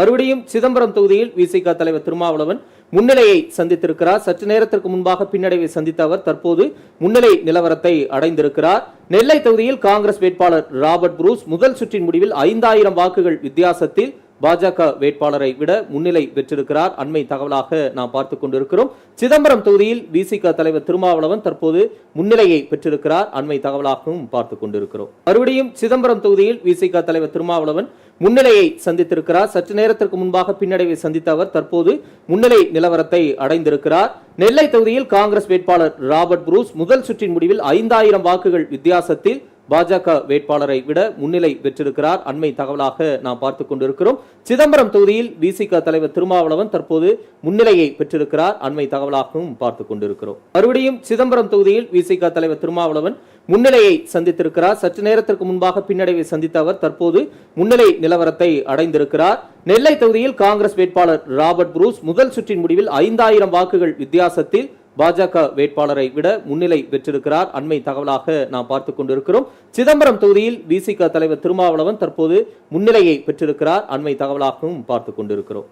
மறுபடியும் சிதம்பரம் தொகுதியில் விசிக தலைவர் திருமாவளவன் முன்னிலையை சந்தித்திருக்கிறார். சற்று நேரத்திற்கு முன்பாக பின்னடைவை சந்தித்த அவர் தற்போது முன்னிலை நிலவரத்தை அடைந்திருக்கிறார். நெல்லை தொகுதியில் காங்கிரஸ் வேட்பாளர் ராபர்ட் புரூஸ் முதல் சுற்றின் முடிவில் 5000 வாக்குகள் வித்தியாசத்தில் பாஜக வேட்பாளரை விட முன்னிலை பெற்றிருக்கிறார். அண்மை தகவலாக நாம் பார்த்துக் கொண்டிருக்கிறோம். சிதம்பரம் தொகுதியில் விசிக தலைவர் திருமாவளவன் தற்போது முன்னிலையை பெற்றிருக்கிறார். அண்மை தகவலாகவும் பார்த்துக் கொண்டிருக்கிறோம். மறுபடியும் சிதம்பரம் தொகுதியில் விசிக தலைவர் திருமாவளவன் முன்னிலையை சந்தித்திருக்கிறார். சற்று நேரத்திற்கு முன்பாக பின்னடைவை சந்தித்த அவர் தற்போது முன்னிலை நிலவரத்தை அடைந்திருக்கிறார். நெல்லை தொகுதியில் காங்கிரஸ் வேட்பாளர் ராபர்ட் புரூஸ் முதல் சுற்றின் முடிவில் 5000 வாக்குகள் வித்தியாசத்தில் பாஜக வேட்பாளரை விட முன்னிலை பெற்றிருக்கிறார். அண்மை தகவலாக நாம் பார்த்துக் கொண்டிருக்கிறோம். சிதம்பரம் தொகுதியில் விசிக தலைவர் திருமாவளவன் தற்போது முன்னிலையை பெற்றிருக்கிறார். அண்மை தகவலாகவும் பார்த்துக் கொண்டிருக்கிறோம். மறுபடியும் சிதம்பரம் தொகுதியில் விசிக தலைவர் திருமாவளவன் முன்னிலையை சந்தித்திருக்கிறார். சற்று நேரத்திற்கு முன்பாக பின்னடைவை சந்தித்த அவர் தற்போது முன்னிலை நிலவரத்தை அடைந்திருக்கிறார். நெல்லை தொகுதியில் காங்கிரஸ் வேட்பாளர் ராபர்ட் புரூஸ் முதல் சுற்றின் முடிவில் 5000 வாக்குகள் வித்தியாசத்தில் பாஜக வேட்பாளரை விட முன்னிலை பெற்றிருக்கிறார். அண்மை தகவலாக நாம் பார்த்துக் கொண்டிருக்கிறோம். சிதம்பரம் தொகுதியில் விசிக தலைவர் திருமாவளவன் தற்போது முன்னிலையை பெற்றிருக்கிறார். அண்மை தகவலாகவும் பார்த்துக் கொண்டிருக்கிறோம்.